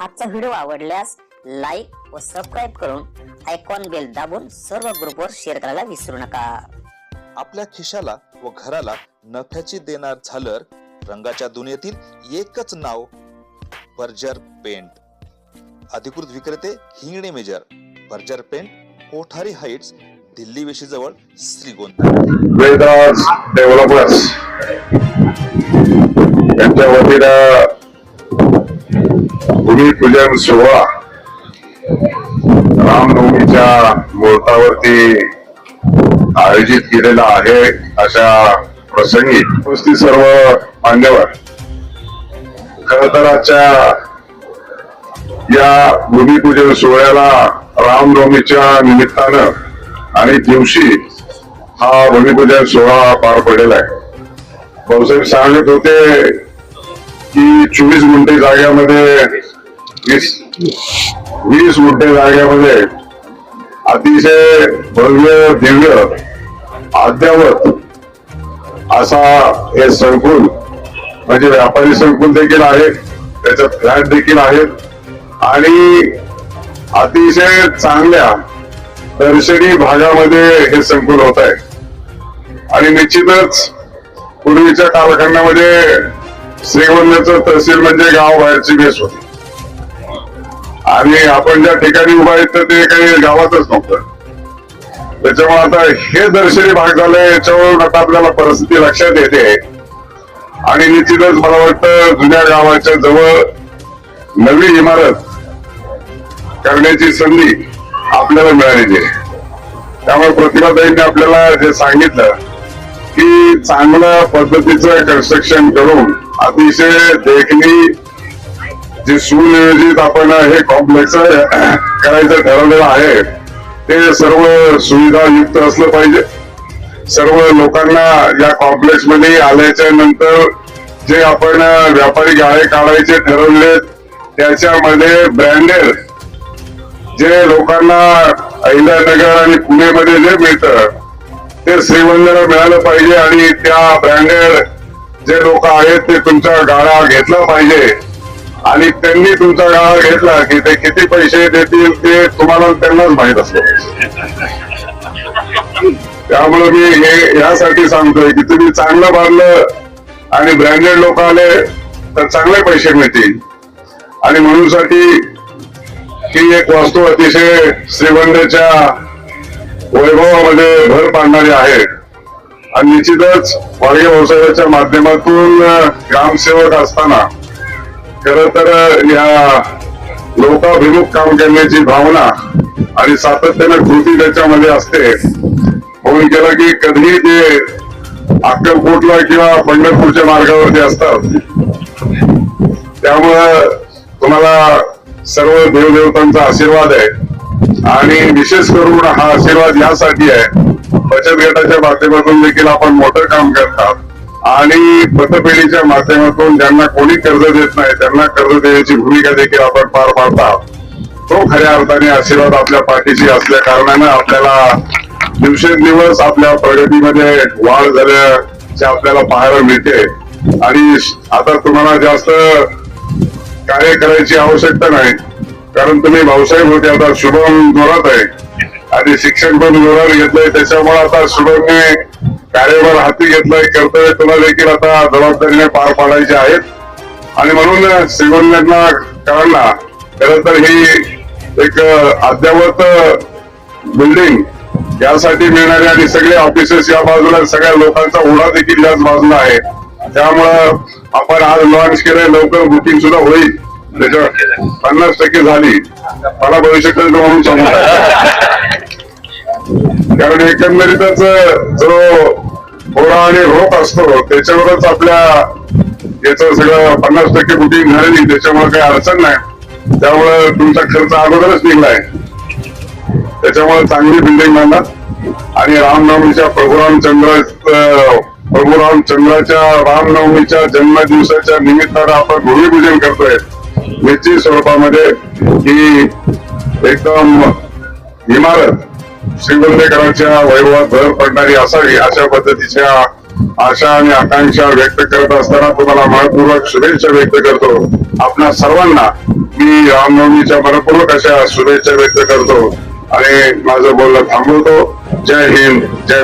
आजचा व्हिडिओ आवडल्यास लाईक व सबस्क्राईब करून आयकॉन बेल दाबून सर्व ग्रुपवर शेअर करायला विसरू नका। आपल्या खिशाला व घराला नफ्याची देणार झालर रंगाच्या दुनियेतील एकच नाव बर्जर पेंट। अधिकृत विक्रेते Hingane major. Berger paint, Kothari heights, Delhi वेशी जवळ, श्रीगोंदा। वेदास डेव्हलपर्स यांच्या वतीनं भूमिपूजन सोहळा रामनवमीच्या मुहूर्तावरती आयोजित केलेला आहे। अशा प्रसंगी उपस्थित सर्व मान्यवर, खरं तर आजच्या या भूमिपूजन सोहळ्याला रामनवमीच्या निमित्तानं आणि दिवशी हा भूमिपूजन सोहळा पार पडलेला आहे। भाऊसाहेब सांगत होते की 24 गुंठे जाग्यामध्ये 20 गुंठे जाग्यामध्ये अतिशय भव्य दिव्य अद्यावत असा हे संकुल, म्हणजे व्यापारी संकुल देखील आहे, त्याच्यात फ्लॅट देखील आहेत आणि अतिशय चांगल्या दर्शनी भागामध्ये हे संकुल होत आहे। आणि निश्चितच पूर्वीच्या कालखंडामध्ये श्रीगोंद्याचं तहसील म्हणजे गाव बाहेरची बेस होती आणि आपण ज्या ठिकाणी उभा आहेत ते काही गावातच नव्हतं। त्याच्यामुळे आता हे दर्शनी भाग झाले, याच्यावरून आता आपल्याला परिस्थिती लक्षात येते आणि निश्चितच मला वाटतं जुन्या गावाच्या जवळ नवी इमारत करण्याची संधी आपल्याला मिळालेली आहे। त्यामुळे प्रतिभाताईंनी आपल्याला जे सांगितलं की चांगल्या पद्धतीचं कन्स्ट्रक्शन करून अतिशय देखणी जे सुनियोजित आपण हे कॉम्प्लेक्स करायचं ठरवलेलं आहे, ते सर्व सुविधा युक्त असलं पाहिजे। सर्व लोकांना या कॉम्प्लेक्स मध्ये आल्याच्या नंतर जे आपण व्यापारी गाळे काढायचे ठरवले त्याच्यामध्ये ब्रँडेड जे लोकांना अहिल्यानगर आणि पुणेमध्ये जे मिळतं ते श्रीगोंद्याला मिळालं पाहिजे आणि त्या ब्रँडेड जे लोक आहेत ते तुमचा गाळा घेतला पाहिजे आणि त्यांनी तुमचा गाळा घेतला की ते किती पैसे देतील ते तुम्हाला त्यांनाच माहित असलं पाहिजे। त्यामुळे मी हे यासाठी सांगतोय की तुम्ही चांगलं बांधलं आणि ब्रँडेड लोक आले तर चांगले पैसे मिळतील आणि म्हणून साठी ही एक वास्तू अतिशय श्रीगोंद्याच्या वैभवामध्ये भर पाडणारी आहे। आणि निश्चितच वाडगे भाऊसाहेबांच्या माध्यमातून ग्रामसेवक असताना खरं तर या लोकाभिमुख काम करण्याची भावना आणि सातत्यानं कृती त्याच्यामध्ये असते। म्हणून केलं की कधीही ते अक्कलकोटला किंवा पंढरपूरच्या मार्गावरती असतात। त्यामुळं तुम्हाला सर्व देवदेवतांचा आशीर्वाद आहे आणि विशेष करून हा आशीर्वाद यासाठी आहे, बचत गटाच्या माध्यमातून देखील आपण मोठं काम करतात आणि पतपेढीच्या माध्यमातून ज्यांना कोणी कर्ज देत नाही त्यांना कर्ज देण्याची भूमिका देखील आपण पार पाडतात। तो खऱ्या अर्थाने आशीर्वाद आपल्या पाठीशी असल्या कारणानं आपल्याला दिवसेंदिवस आपल्या प्रगतीमध्ये वाढ झाल्याचे आपल्याला पाहायला मिळते। आणि आता तुम्हाला जास्त कार्य करायची आवश्यकता नाही, कारण तुम्ही भाऊसाहेब होते, आता शुभम जोरात आहे आणि शिक्षण पण जोरात घेतलंय। त्याच्यामुळे आता शुभमने कार्यभार हाती घेतलाय, कर्तव्य तुला देखील आता जबाबदारीने पार पाडायचे आहेत आणि म्हणून श्रीगोंद्याकरांना खरं तर ही एक अद्यावत बिल्डिंग यासाठी मिळणारी आणि सगळे ऑफिसेस या बाजूला, सगळ्या लोकांचा ओढा देखील याच बाजूला आहे। त्यामुळं आपण आज लॉन्च केलंय, लवकर बुकिंग सुद्धा होईल, त्याच्या 50% झाली। मला भविष्यात म्हणून कारण एकंदरीतच जो ओढा आणि रोख असतो त्याच्यावरच आपल्या याचं सगळं 50% बुकिंग झालेली, त्याच्यामुळे काही अडचण नाही। त्यामुळे तुमचा खर्च अगोदरच निघलाय, त्याच्यामुळे चांगली बिल्डिंग बांधा आणि रामनवमीच्या प्रभू रामचंद्राच्या रामनवमीच्या जन्मदिवसाच्या निमित्तानं आपण भूमिपूजन करतोय। निश्चित स्वरूपामध्ये ही एकदम इमारत श्रीगोंदेकरांच्या वैभवात भर पडणारी असावी अशा पद्धतीच्या आशा आणि आकांक्षा व्यक्त करत असताना तुम्हाला मनपूर्वक शुभेच्छा व्यक्त करतो। आपल्या सर्वांना मी रामनवमीच्या मनपूर्वक अशा शुभेच्छा व्यक्त करतो आणि माझं बोलणं थांबवतो. जय हिंद, जय